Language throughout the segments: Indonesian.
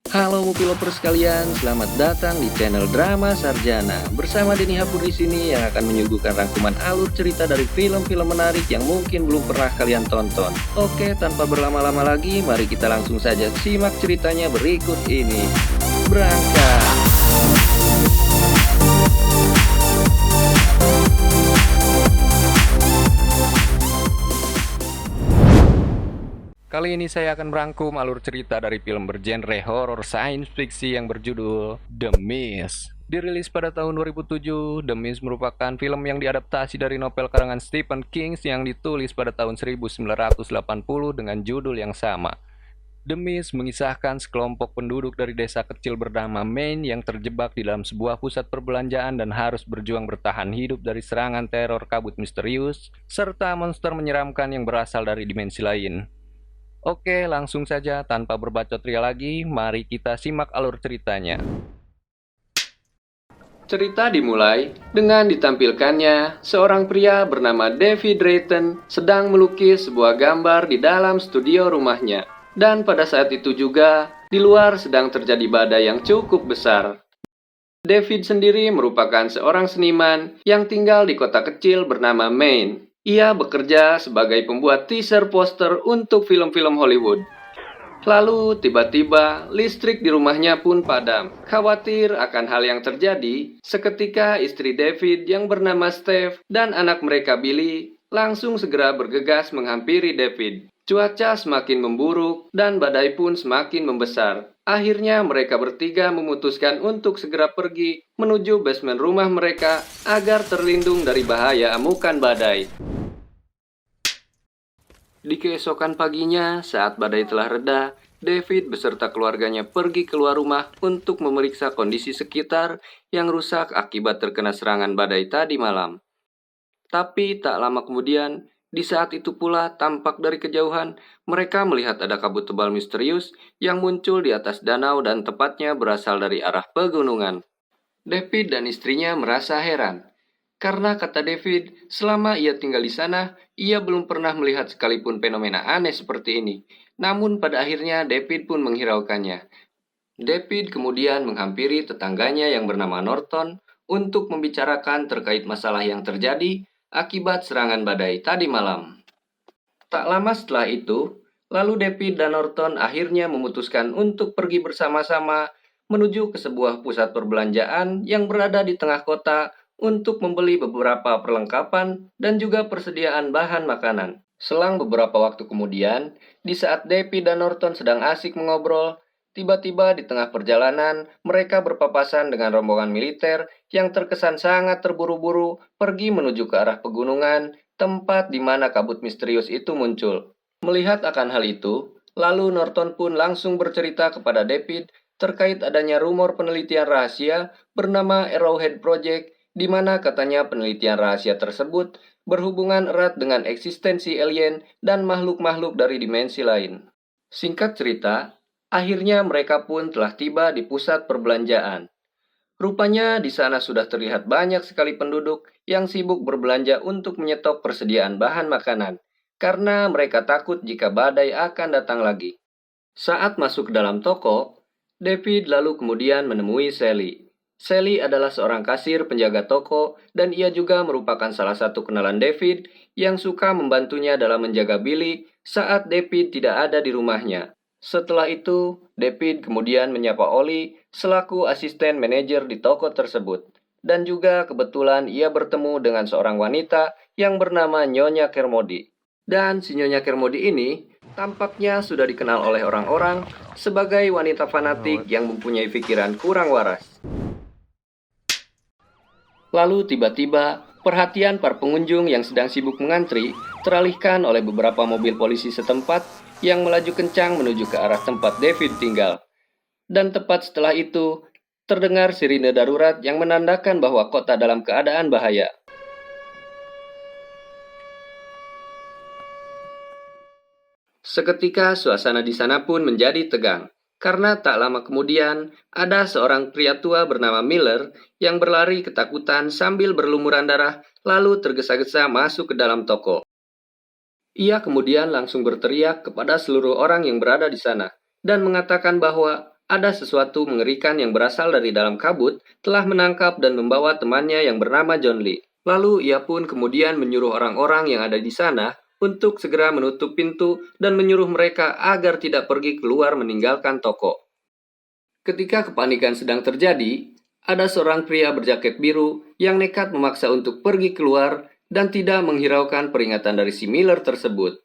Halo movie lovers sekalian, selamat datang di channel Drama Sarjana. Bersama Denny Hapur di sini yang akan menyuguhkan rangkuman alur cerita dari film-film menarik yang mungkin belum pernah kalian tonton. Oke, tanpa berlama-lama lagi, mari kita langsung saja simak ceritanya berikut ini. Berangkat. Kali ini saya akan merangkum alur cerita dari film bergenre horor science fiction yang berjudul The Mist. Dirilis pada tahun 2007, The Mist merupakan film yang diadaptasi dari novel karangan Stephen King yang ditulis pada tahun 1980 dengan judul yang sama. The Mist mengisahkan sekelompok penduduk dari desa kecil bernama Maine yang terjebak di dalam sebuah pusat perbelanjaan dan harus berjuang bertahan hidup dari serangan teror kabut misterius serta monster menyeramkan yang berasal dari dimensi lain. Oke, langsung saja tanpa berbacot ria lagi, mari kita simak alur ceritanya. Cerita dimulai dengan ditampilkannya seorang pria bernama David Drayton sedang melukis sebuah gambar di dalam studio rumahnya. Dan pada saat itu juga, di luar sedang terjadi badai yang cukup besar. David sendiri merupakan seorang seniman yang tinggal di kota kecil bernama Maine. Ia bekerja sebagai pembuat teaser poster untuk film-film Hollywood. Lalu tiba-tiba listrik di rumahnya pun padam. Khawatir akan hal yang terjadi, seketika istri David yang bernama Steph dan anak mereka Billy langsung segera bergegas menghampiri David. Cuaca semakin memburuk dan badai pun semakin membesar. Akhirnya mereka bertiga memutuskan untuk segera pergi menuju basement rumah mereka agar terlindung dari bahaya amukan badai. Di keesokan paginya, saat badai telah reda, David beserta keluarganya pergi keluar rumah untuk memeriksa kondisi sekitar yang rusak akibat terkena serangan badai tadi malam. Tapi tak lama kemudian, di saat itu pula tampak dari kejauhan, mereka melihat ada kabut tebal misterius yang muncul di atas danau dan tepatnya berasal dari arah pegunungan. David dan istrinya merasa heran. Karena kata David, selama ia tinggal di sana, ia belum pernah melihat sekalipun fenomena aneh seperti ini. Namun pada akhirnya David pun menghiraukannya. David kemudian menghampiri tetangganya yang bernama Norton untuk membicarakan terkait masalah yang terjadi akibat serangan badai tadi malam. Tak lama setelah itu, lalu David dan Norton akhirnya memutuskan untuk pergi bersama-sama menuju ke sebuah pusat perbelanjaan yang berada di tengah kota untuk membeli beberapa perlengkapan dan juga persediaan bahan makanan. Selang beberapa waktu kemudian, di saat David dan Norton sedang asik mengobrol, tiba-tiba di tengah perjalanan, mereka berpapasan dengan rombongan militer yang terkesan sangat terburu-buru pergi menuju ke arah pegunungan, tempat di mana kabut misterius itu muncul. Melihat akan hal itu, lalu Norton pun langsung bercerita kepada David terkait adanya rumor penelitian rahasia bernama Arrowhead Project, di mana katanya penelitian rahasia tersebut berhubungan erat dengan eksistensi alien dan makhluk-makhluk dari dimensi lain. Singkat cerita, akhirnya mereka pun telah tiba di pusat perbelanjaan. Rupanya di sana sudah terlihat banyak sekali penduduk yang sibuk berbelanja untuk menyetok persediaan bahan makanan, karena mereka takut jika badai akan datang lagi. Saat masuk ke dalam toko, David lalu kemudian menemui Sally. Sally adalah seorang kasir penjaga toko dan ia juga merupakan salah satu kenalan David yang suka membantunya dalam menjaga Billy saat David tidak ada di rumahnya. Setelah itu, David kemudian menyapa Ollie selaku asisten manajer di toko tersebut. Dan juga kebetulan ia bertemu dengan seorang wanita yang bernama Nyonya Kermody. Dan si Nyonya Kermody ini tampaknya sudah dikenal oleh orang-orang sebagai wanita fanatik yang mempunyai pikiran kurang waras. Lalu tiba-tiba, perhatian para pengunjung yang sedang sibuk mengantri teralihkan oleh beberapa mobil polisi setempat yang melaju kencang menuju ke arah tempat David tinggal. Dan tepat setelah itu, terdengar sirine darurat yang menandakan bahwa kota dalam keadaan bahaya. Seketika suasana di sana pun menjadi tegang. Karena tak lama kemudian, ada seorang pria tua bernama Miller yang berlari ketakutan sambil berlumuran darah, lalu tergesa-gesa masuk ke dalam toko. Ia kemudian langsung berteriak kepada seluruh orang yang berada di sana, dan mengatakan bahwa ada sesuatu mengerikan yang berasal dari dalam kabut telah menangkap dan membawa temannya yang bernama John Lee. Lalu ia pun kemudian menyuruh orang-orang yang ada di sana untuk segera menutup pintu dan menyuruh mereka agar tidak pergi keluar meninggalkan toko. Ketika kepanikan sedang terjadi, ada seorang pria berjaket biru yang nekat memaksa untuk pergi keluar dan tidak menghiraukan peringatan dari si Miller tersebut.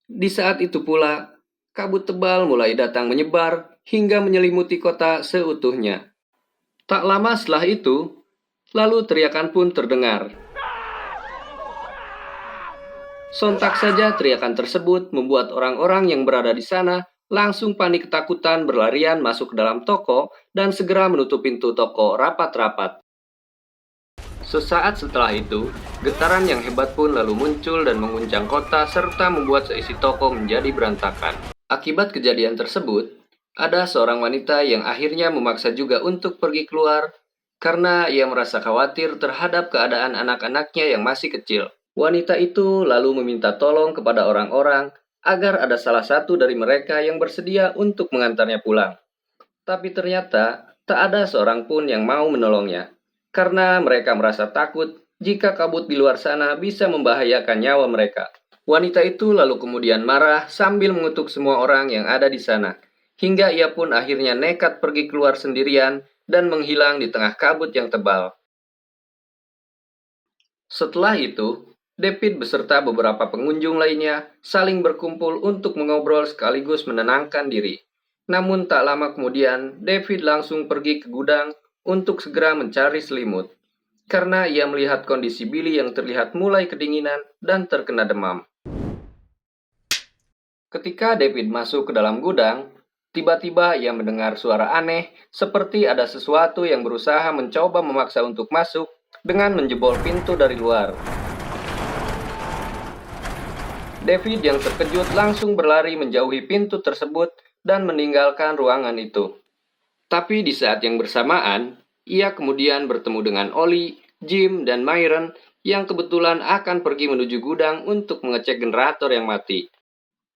Di saat itu pula, kabut tebal mulai datang menyebar hingga menyelimuti kota seutuhnya. Tak lama setelah itu, lalu teriakan pun terdengar. Sontak saja teriakan tersebut membuat orang-orang yang berada di sana langsung panik ketakutan berlarian masuk ke dalam toko dan segera menutup pintu toko rapat-rapat. Sesaat setelah itu, getaran yang hebat pun lalu muncul dan mengguncang kota serta membuat seisi toko menjadi berantakan. Akibat kejadian tersebut, ada seorang wanita yang akhirnya memaksa juga untuk pergi keluar karena ia merasa khawatir terhadap keadaan anak-anaknya yang masih kecil. Wanita itu lalu meminta tolong kepada orang-orang agar ada salah satu dari mereka yang bersedia untuk mengantarnya pulang. Tapi ternyata tak ada seorang pun yang mau menolongnya, karena mereka merasa takut jika kabut di luar sana bisa membahayakan nyawa mereka. Wanita itu lalu kemudian marah sambil mengutuk semua orang yang ada di sana, hingga ia pun akhirnya nekat pergi keluar sendirian dan menghilang di tengah kabut yang tebal. Setelah itu, David beserta beberapa pengunjung lainnya saling berkumpul untuk mengobrol sekaligus menenangkan diri. Namun tak lama kemudian, David langsung pergi ke gudang untuk segera mencari selimut, karena ia melihat kondisi Billy yang terlihat mulai kedinginan dan terkena demam. Ketika David masuk ke dalam gudang, tiba-tiba ia mendengar suara aneh seperti ada sesuatu yang berusaha mencoba memaksa untuk masuk dengan menjebol pintu dari luar. David yang terkejut langsung berlari menjauhi pintu tersebut dan meninggalkan ruangan itu. Tapi di saat yang bersamaan, ia kemudian bertemu dengan Ollie, Jim, dan Myron yang kebetulan akan pergi menuju gudang untuk mengecek generator yang mati.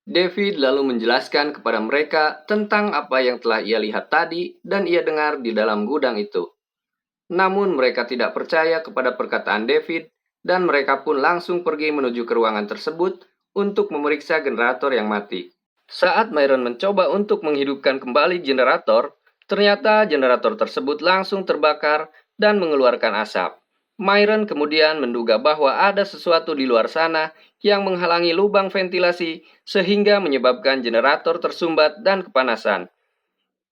David lalu menjelaskan kepada mereka tentang apa yang telah ia lihat tadi dan ia dengar di dalam gudang itu. Namun mereka tidak percaya kepada perkataan David dan mereka pun langsung pergi menuju ke ruangan tersebut untuk memeriksa generator yang mati. Saat Myron mencoba untuk menghidupkan kembali generator, ternyata generator tersebut langsung terbakar dan mengeluarkan asap. Myron kemudian menduga bahwa ada sesuatu di luar sana yang menghalangi lubang ventilasi sehingga menyebabkan generator tersumbat dan kepanasan.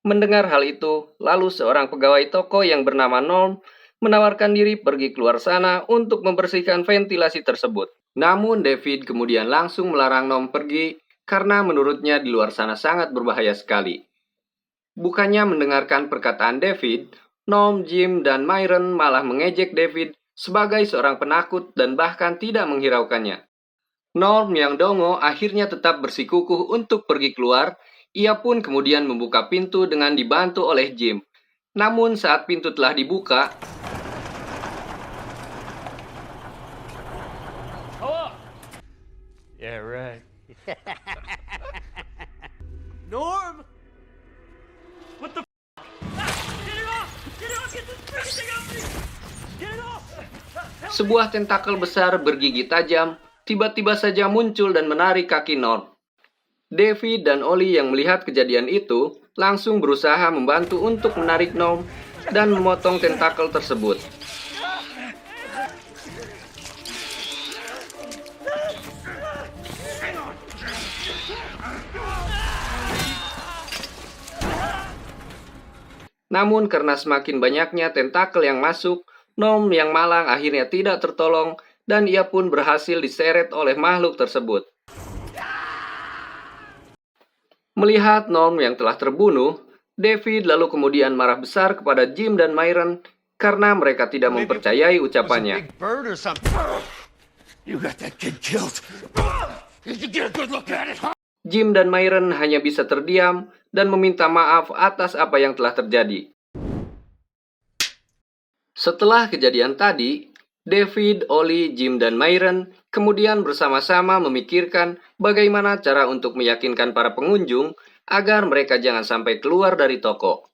Mendengar hal itu, lalu seorang pegawai toko yang bernama Norm menawarkan diri pergi keluar sana untuk membersihkan ventilasi tersebut. Namun David kemudian langsung melarang Norm pergi karena menurutnya di luar sana sangat berbahaya sekali. Bukannya mendengarkan perkataan David, Norm, Jim, dan Myron malah mengejek David sebagai seorang penakut dan bahkan tidak menghiraukannya. Norm yang dongo akhirnya tetap bersikukuh untuk pergi keluar. Ia pun kemudian membuka pintu dengan dibantu oleh Jim. Namun saat pintu telah dibuka, Yeah, right. Norm! What the Get it off! Get it off! Get this freaking thing off me! Get it off! sebuah tentakel besar bergigi tajam tiba-tiba saja muncul dan menarik kaki Norm. David dan Ollie yang melihat kejadian itu langsung berusaha membantu untuk menarik Norm dan memotong tentakel tersebut. Namun karena semakin banyaknya tentakel yang masuk, Norm yang malang akhirnya tidak tertolong dan ia pun berhasil diseret oleh makhluk tersebut. Melihat Norm yang telah terbunuh, David lalu kemudian marah besar kepada Jim dan Myron karena mereka tidak mempercayai ucapannya. Big bird or something. You got that kid killed. Did you get a good look at it, huh? Jim dan Myron hanya bisa terdiam dan meminta maaf atas apa yang telah terjadi. Setelah kejadian tadi, David, Ollie, Jim, dan Myron kemudian bersama-sama memikirkan bagaimana cara untuk meyakinkan para pengunjung agar mereka jangan sampai keluar dari toko.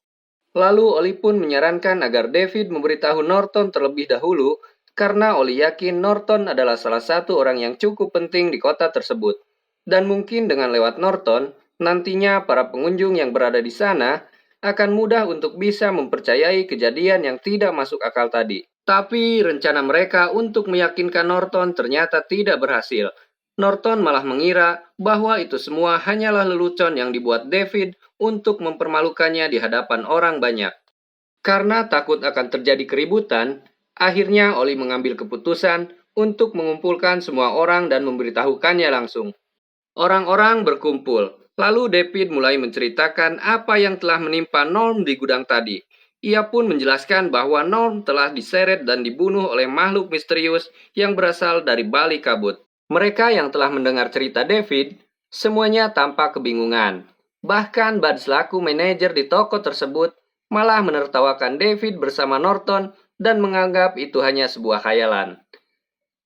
Lalu Oli pun menyarankan agar David memberitahu Norton terlebih dahulu, karena Oli yakin Norton adalah salah satu orang yang cukup penting di kota tersebut. Dan mungkin dengan lewat Norton, nantinya para pengunjung yang berada di sana akan mudah untuk bisa mempercayai kejadian yang tidak masuk akal tadi. Tapi rencana mereka untuk meyakinkan Norton ternyata tidak berhasil. Norton malah mengira bahwa itu semua hanyalah lelucon yang dibuat David untuk mempermalukannya di hadapan orang banyak. Karena takut akan terjadi keributan, akhirnya Oli mengambil keputusan untuk mengumpulkan semua orang dan memberitahukannya langsung. Orang-orang berkumpul, lalu David mulai menceritakan apa yang telah menimpa Norm di gudang tadi. Ia pun menjelaskan bahwa Norm telah diseret dan dibunuh oleh makhluk misterius yang berasal dari balik kabut. Mereka yang telah mendengar cerita David, semuanya tampak kebingungan. Bahkan Bud selaku manajer di toko tersebut malah menertawakan David bersama Norton dan menganggap itu hanya sebuah khayalan.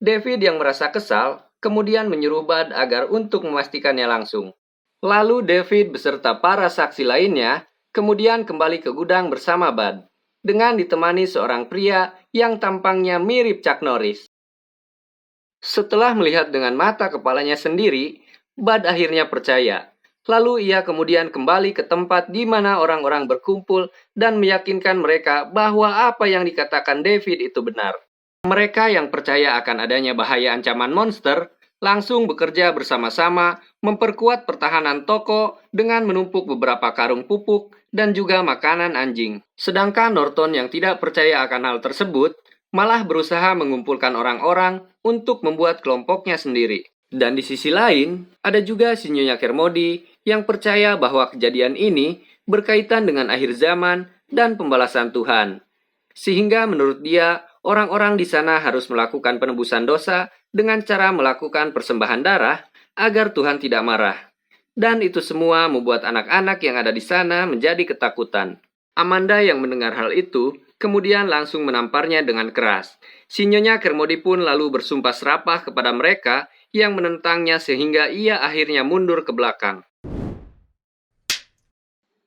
David yang merasa kesal, kemudian menyuruh Bud agar untuk memastikannya langsung. Lalu David beserta para saksi lainnya kemudian kembali ke gudang bersama Bud, dengan ditemani seorang pria yang tampangnya mirip Chuck Norris. Setelah melihat dengan mata kepalanya sendiri, Bud akhirnya percaya. Lalu ia kemudian kembali ke tempat di mana orang-orang berkumpul dan meyakinkan mereka bahwa apa yang dikatakan David itu benar. Mereka yang percaya akan adanya bahaya ancaman monster langsung bekerja bersama-sama memperkuat pertahanan toko dengan menumpuk beberapa karung pupuk dan juga makanan anjing. Sedangkan Norton yang tidak percaya akan hal tersebut malah berusaha mengumpulkan orang-orang untuk membuat kelompoknya sendiri. Dan di sisi lain, ada juga si Nyonya Kermody yang percaya bahwa kejadian ini berkaitan dengan akhir zaman dan pembalasan Tuhan. Sehingga menurut dia, orang-orang di sana harus melakukan penebusan dosa dengan cara melakukan persembahan darah agar Tuhan tidak marah. Dan itu semua membuat anak-anak yang ada di sana menjadi ketakutan. Amanda yang mendengar hal itu kemudian langsung menamparnya dengan keras. Si Nyonya Kermody pun lalu bersumpah serapah kepada mereka yang menentangnya sehingga ia akhirnya mundur ke belakang.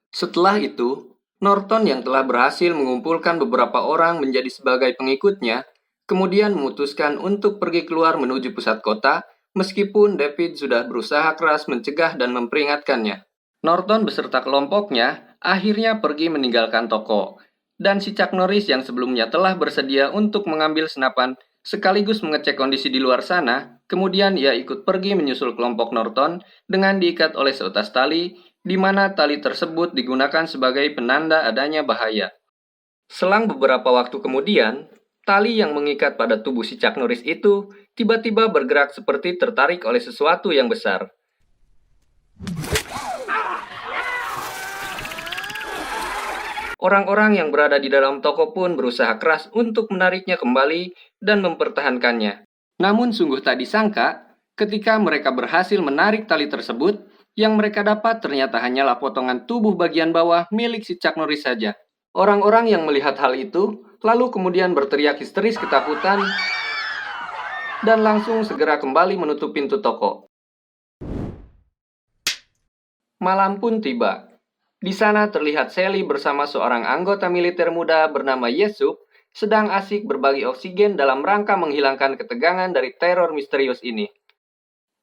Setelah itu, Norton yang telah berhasil mengumpulkan beberapa orang menjadi sebagai pengikutnya, kemudian memutuskan untuk pergi keluar menuju pusat kota, meskipun David sudah berusaha keras mencegah dan memperingatkannya. Norton beserta kelompoknya akhirnya pergi meninggalkan toko. Dan si Chuck Norris yang sebelumnya telah bersedia untuk mengambil senapan sekaligus mengecek kondisi di luar sana, kemudian ia ikut pergi menyusul kelompok Norton dengan diikat oleh seutas tali, di mana tali tersebut digunakan sebagai penanda adanya bahaya. Selang beberapa waktu kemudian, tali yang mengikat pada tubuh si Chuck Norris itu tiba-tiba bergerak seperti tertarik oleh sesuatu yang besar. Orang-orang yang berada di dalam toko pun berusaha keras untuk menariknya kembali dan mempertahankannya. Namun sungguh tak disangka, ketika mereka berhasil menarik tali tersebut, yang mereka dapat ternyata hanyalah potongan tubuh bagian bawah milik si Chuck Norris saja. Orang-orang yang melihat hal itu, lalu kemudian berteriak histeris ketakutan dan langsung segera kembali menutup pintu toko. Malam pun tiba. Di sana terlihat Sally bersama seorang anggota militer muda bernama Yesub sedang asik berbagi oksigen dalam rangka menghilangkan ketegangan dari teror misterius ini.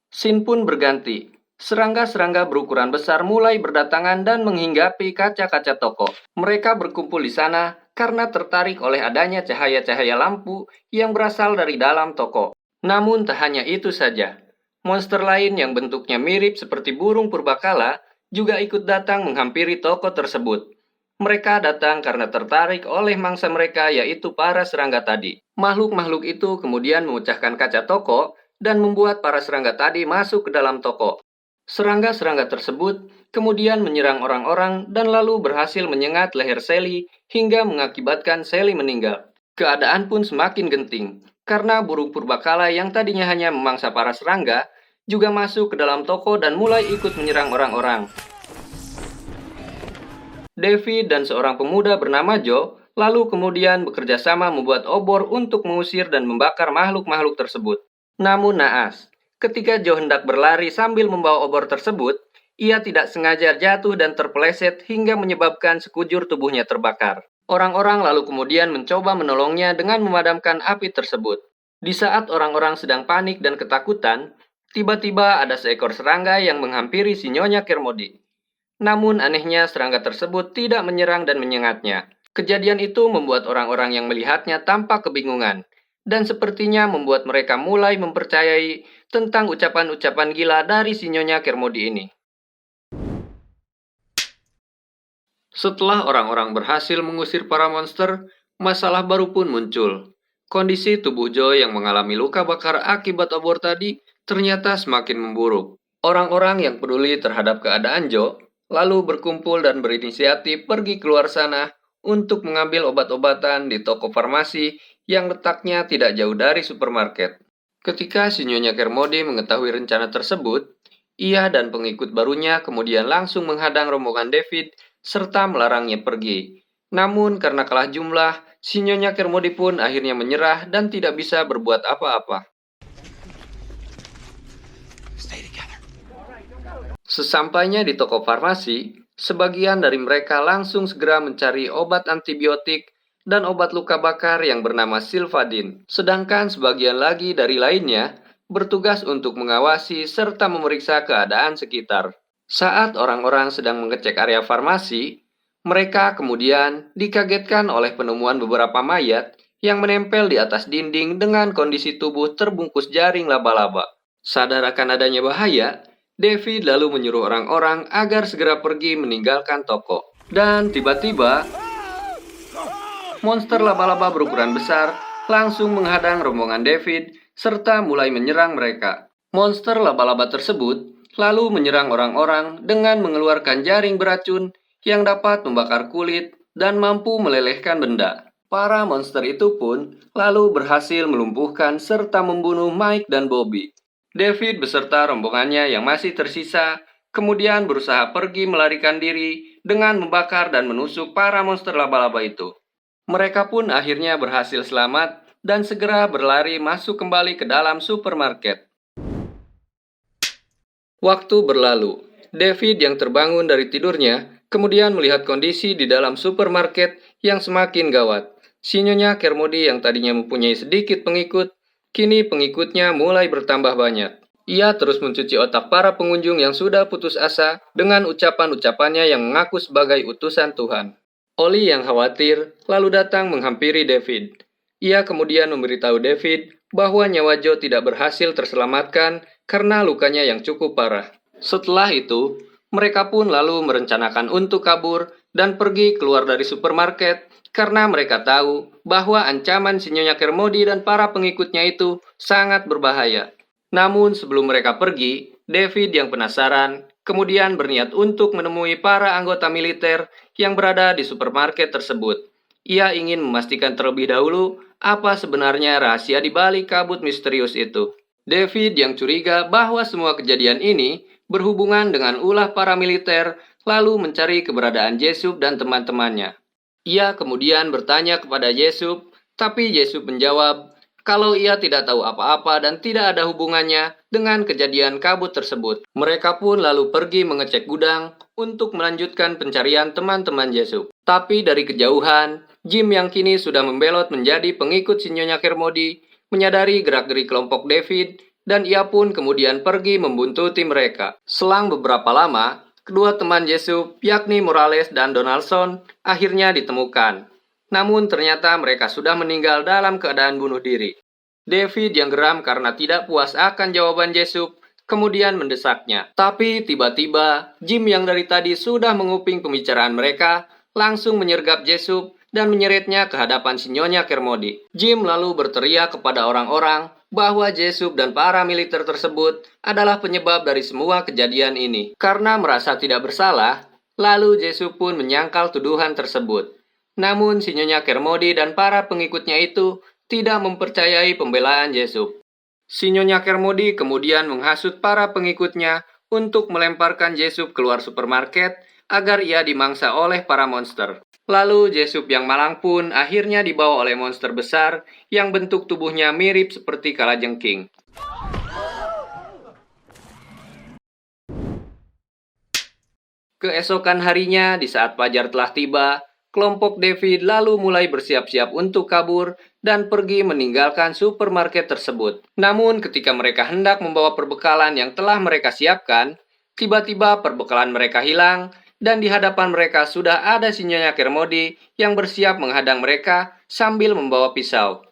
Scene pun berganti. Serangga-serangga berukuran besar mulai berdatangan dan menghinggapi kaca-kaca toko. Mereka berkumpul di sana karena tertarik oleh adanya cahaya-cahaya lampu yang berasal dari dalam toko. Namun tak hanya itu saja. Monster lain yang bentuknya mirip seperti burung purbakala juga ikut datang menghampiri toko tersebut. Mereka datang karena tertarik oleh mangsa mereka, yaitu para serangga tadi. Makhluk-makhluk itu kemudian memecahkan kaca toko dan membuat para serangga tadi masuk ke dalam toko. Serangga-serangga tersebut kemudian menyerang orang-orang dan lalu berhasil menyengat leher Sally hingga mengakibatkan Sally meninggal. Keadaan pun semakin genting, karena burung purbakala yang tadinya hanya memangsa para serangga juga masuk ke dalam toko dan mulai ikut menyerang orang-orang. David dan seorang pemuda bernama Joe lalu kemudian bekerja sama membuat obor untuk mengusir dan membakar makhluk-makhluk tersebut. Namun naas, ketika Joe hendak berlari sambil membawa obor tersebut, Ia tidak sengaja jatuh dan terpeleset hingga menyebabkan sekujur tubuhnya terbakar. Orang-orang lalu kemudian mencoba menolongnya dengan memadamkan api tersebut. Di saat orang-orang sedang panik dan ketakutan, tiba-tiba ada seekor serangga yang menghampiri si Nyonya Kermode. Namun anehnya serangga tersebut tidak menyerang dan menyengatnya. Kejadian itu membuat orang-orang yang melihatnya tampak kebingungan, dan sepertinya membuat mereka mulai mempercayai tentang ucapan-ucapan gila dari si Nyonya Kermode ini. Setelah orang-orang berhasil mengusir para monster, masalah baru pun muncul. Kondisi tubuh Joe yang mengalami luka bakar akibat obor tadi ternyata semakin memburuk. Orang-orang yang peduli terhadap keadaan Joe lalu berkumpul dan berinisiatif pergi keluar sana untuk mengambil obat-obatan di toko farmasi yang letaknya tidak jauh dari supermarket. Ketika si Nyonya Kermode mengetahui rencana tersebut, ia dan pengikut barunya kemudian langsung menghadang rombongan David serta melarangnya pergi. Namun karena kalah jumlah, si Nyonya Kermode pun akhirnya menyerah dan tidak bisa berbuat apa-apa. Sesampainya di toko farmasi, sebagian dari mereka langsung segera mencari obat antibiotik dan obat luka bakar yang bernama Silvadin. Sedangkan sebagian lagi dari lainnya bertugas untuk mengawasi serta memeriksa keadaan sekitar. Saat orang-orang sedang mengecek area farmasi, mereka kemudian dikagetkan oleh penemuan beberapa mayat yang menempel di atas dinding dengan kondisi tubuh terbungkus jaring laba-laba. Sadar akan adanya bahaya, David lalu menyuruh orang-orang agar segera pergi meninggalkan toko. Dan tiba-tiba, monster laba-laba berukuran besar langsung menghadang rombongan David serta mulai menyerang mereka. Monster laba-laba tersebut lalu menyerang orang-orang dengan mengeluarkan jaring beracun yang dapat membakar kulit dan mampu melelehkan benda. Para monster itu pun lalu berhasil melumpuhkan serta membunuh Mike dan Bobby. David beserta rombongannya yang masih tersisa kemudian berusaha pergi melarikan diri dengan membakar dan menusuk para monster laba-laba itu. Mereka pun akhirnya berhasil selamat dan segera berlari masuk kembali ke dalam supermarket. Waktu berlalu, David yang terbangun dari tidurnya kemudian melihat kondisi di dalam supermarket yang semakin gawat. Si Nyonya Kermode yang tadinya mempunyai sedikit pengikut, kini pengikutnya mulai bertambah banyak. Ia terus mencuci otak para pengunjung yang sudah putus asa dengan ucapan-ucapannya yang mengaku sebagai utusan Tuhan. Oli yang khawatir lalu datang menghampiri David. Ia kemudian memberitahu David bahwa nyawa Joe tidak berhasil terselamatkan karena lukanya yang cukup parah. Setelah itu, mereka pun lalu merencanakan untuk kabur dan pergi keluar dari supermarket karena mereka tahu bahwa ancaman si Nyonya Kermode dan para pengikutnya itu sangat berbahaya. Namun sebelum mereka pergi, David yang penasaran kemudian berniat untuk menemui para anggota militer yang berada di supermarket tersebut. Ia ingin memastikan terlebih dahulu apa sebenarnya rahasia di balik kabut misterius itu. David yang curiga bahwa semua kejadian ini berhubungan dengan ulah para militer lalu mencari keberadaan Jessup dan teman-temannya. Ia kemudian bertanya kepada Jessup, tapi Jessup menjawab kalau ia tidak tahu apa-apa dan tidak ada hubungannya dengan kejadian kabut tersebut. Mereka pun lalu pergi mengecek gudang untuk melanjutkan pencarian teman-teman Jessup. Tapi dari kejauhan, Jim yang kini sudah membelot menjadi pengikut si Nyonya Kermode menyadari gerak-gerik kelompok David dan ia pun kemudian pergi membuntuti mereka. Selang beberapa lama, kedua teman Jessup, yakni Morales dan Donaldson, akhirnya ditemukan. Namun ternyata mereka sudah meninggal dalam keadaan bunuh diri. David yang geram karena tidak puas akan jawaban Jessup, kemudian mendesaknya. Tapi tiba-tiba, Jim yang dari tadi sudah menguping pembicaraan mereka, langsung menyergap Jessup dan menyeretnya ke hadapan si Nyonya Kermode. Jim lalu berteriak kepada orang-orang bahwa Jessup dan para militer tersebut adalah penyebab dari semua kejadian ini. Karena merasa tidak bersalah, lalu Jessup pun menyangkal tuduhan tersebut. Namun si Nyonya Kermode dan para pengikutnya itu tidak mempercayai pembelaan Jessup. Si Nyonya Kermode kemudian menghasut para pengikutnya untuk melemparkan Jessup keluar supermarket agar ia dimangsa oleh para monster. Lalu Jessup yang malang pun akhirnya dibawa oleh monster besar yang bentuk tubuhnya mirip seperti kalajengking. Keesokan harinya, di saat fajar telah tiba, kelompok David lalu mulai bersiap-siap untuk kabur dan pergi meninggalkan supermarket tersebut. Namun ketika mereka hendak membawa perbekalan yang telah mereka siapkan, tiba-tiba perbekalan mereka hilang dan di hadapan mereka sudah ada si Nyonya Kermode yang bersiap menghadang mereka sambil membawa pisau.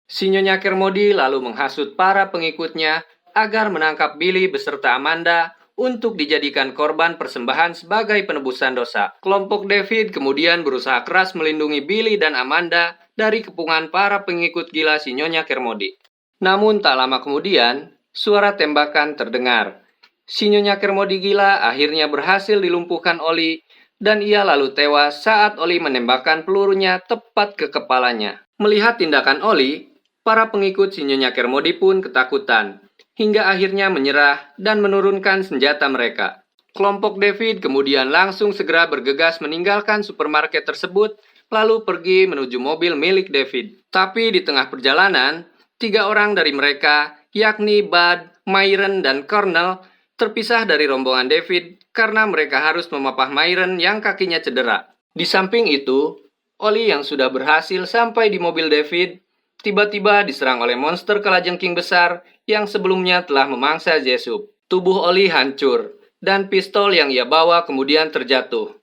Si Nyonya Kermode lalu menghasut para pengikutnya agar menangkap Billy beserta Amanda untuk dijadikan korban persembahan sebagai penebusan dosa. Kelompok David kemudian berusaha keras melindungi Billy dan Amanda dari kepungan para pengikut gila si Nyonya Kermode. Namun tak lama kemudian, suara tembakan terdengar. Si Nyonya Kermode gila akhirnya berhasil dilumpuhkan Oli dan ia lalu tewas saat Oli menembakkan pelurunya tepat ke kepalanya. Melihat tindakan Oli, para pengikut si Nyonya Kermode pun ketakutan hingga akhirnya menyerah dan menurunkan senjata mereka. Kelompok David kemudian langsung segera bergegas meninggalkan supermarket tersebut lalu pergi menuju mobil milik David. Tapi di tengah perjalanan, 3 orang dari mereka, yakni Bud, Myron, dan Cornell, terpisah dari rombongan David karena mereka harus memapah Myron yang kakinya cedera. Di samping itu, Oli yang sudah berhasil sampai di mobil David, tiba-tiba diserang oleh monster kalajengking besar yang sebelumnya telah memangsa Jessup. Tubuh Oli hancur, dan pistol yang ia bawa kemudian terjatuh.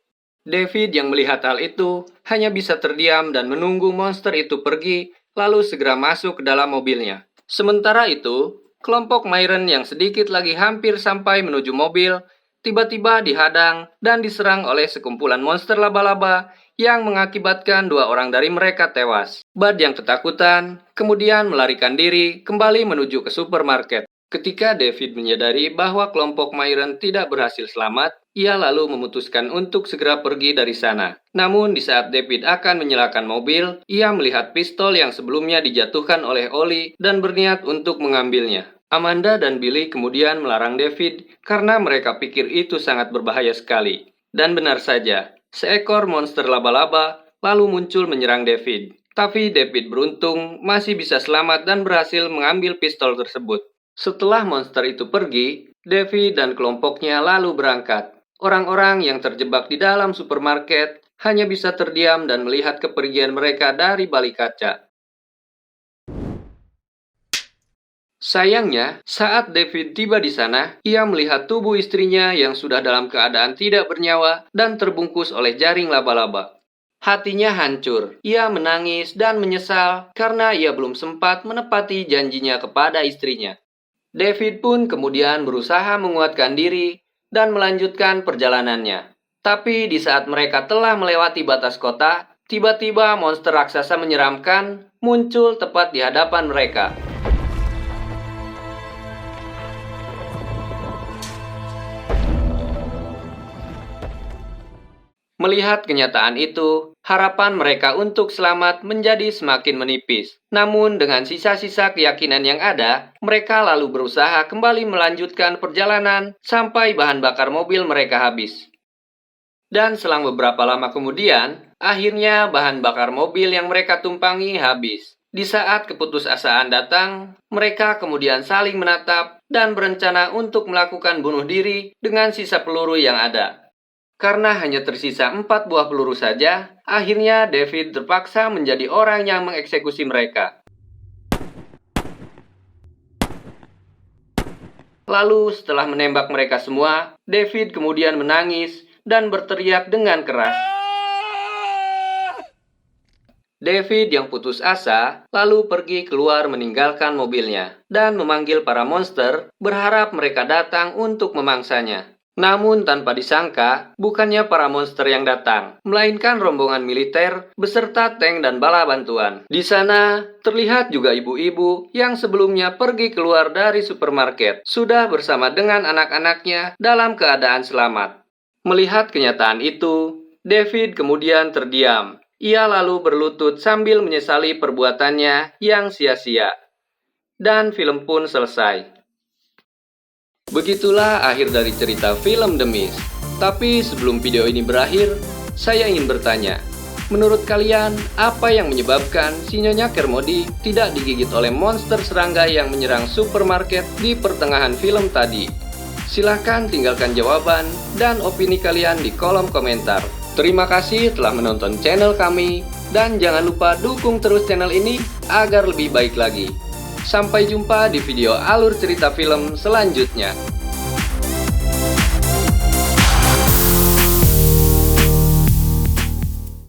David yang melihat hal itu hanya bisa terdiam dan menunggu monster itu pergi, lalu segera masuk ke dalam mobilnya. Sementara itu, kelompok Myron yang sedikit lagi hampir sampai menuju mobil, tiba-tiba dihadang dan diserang oleh sekumpulan monster laba-laba yang mengakibatkan 2 orang dari mereka tewas. Bud yang ketakutan, kemudian melarikan diri kembali menuju ke supermarket. Ketika David menyadari bahwa kelompok Myron tidak berhasil selamat, ia lalu memutuskan untuk segera pergi dari sana. Namun di saat David akan menyalakan mobil, ia melihat pistol yang sebelumnya dijatuhkan oleh Oli dan berniat untuk mengambilnya. Amanda dan Billy kemudian melarang David karena mereka pikir itu sangat berbahaya sekali. Dan benar saja, seekor monster laba-laba lalu muncul menyerang David. Tapi David beruntung masih bisa selamat dan berhasil mengambil pistol tersebut. Setelah monster itu pergi, David dan kelompoknya lalu berangkat. Orang-orang yang terjebak di dalam supermarket hanya bisa terdiam dan melihat kepergian mereka dari balik kaca. Sayangnya, saat David tiba di sana, ia melihat tubuh istrinya yang sudah dalam keadaan tidak bernyawa dan terbungkus oleh jaring laba-laba. Hatinya hancur. Ia menangis dan menyesal karena ia belum sempat menepati janjinya kepada istrinya. David pun kemudian berusaha menguatkan diri dan melanjutkan perjalanannya. Tapi di saat mereka telah melewati batas kota, tiba-tiba monster raksasa menyeramkan muncul tepat di hadapan mereka. Melihat kenyataan itu, harapan mereka untuk selamat menjadi semakin menipis. Namun dengan sisa-sisa keyakinan yang ada, mereka lalu berusaha kembali melanjutkan perjalanan sampai bahan bakar mobil mereka habis. Dan selang beberapa lama kemudian, akhirnya bahan bakar mobil yang mereka tumpangi habis. Di saat keputusasaan datang, mereka kemudian saling menatap dan berencana untuk melakukan bunuh diri dengan sisa peluru yang ada. Karena hanya tersisa 4 buah peluru saja, akhirnya David terpaksa menjadi orang yang mengeksekusi mereka. Lalu setelah menembak mereka semua, David kemudian menangis dan berteriak dengan keras. David yang putus asa lalu pergi keluar meninggalkan mobilnya dan memanggil para monster berharap mereka datang untuk memangsanya. Namun tanpa disangka, bukannya para monster yang datang, melainkan rombongan militer beserta tank dan bala bantuan. Di sana, terlihat juga ibu-ibu yang sebelumnya pergi keluar dari supermarket, sudah bersama dengan anak-anaknya dalam keadaan selamat. Melihat kenyataan itu, David kemudian terdiam. Ia lalu berlutut sambil menyesali perbuatannya yang sia-sia. Dan film pun selesai. Begitulah akhir dari cerita film The Mist. Tapi sebelum video ini berakhir, saya ingin bertanya, menurut kalian apa yang menyebabkan si Nyonya Kermode tidak digigit oleh monster serangga yang menyerang supermarket di pertengahan film tadi? Silahkan tinggalkan jawaban dan opini kalian di kolom komentar. Terima kasih telah menonton channel kami, dan jangan lupa dukung terus channel ini agar lebih baik lagi. Sampai jumpa di video alur cerita film selanjutnya.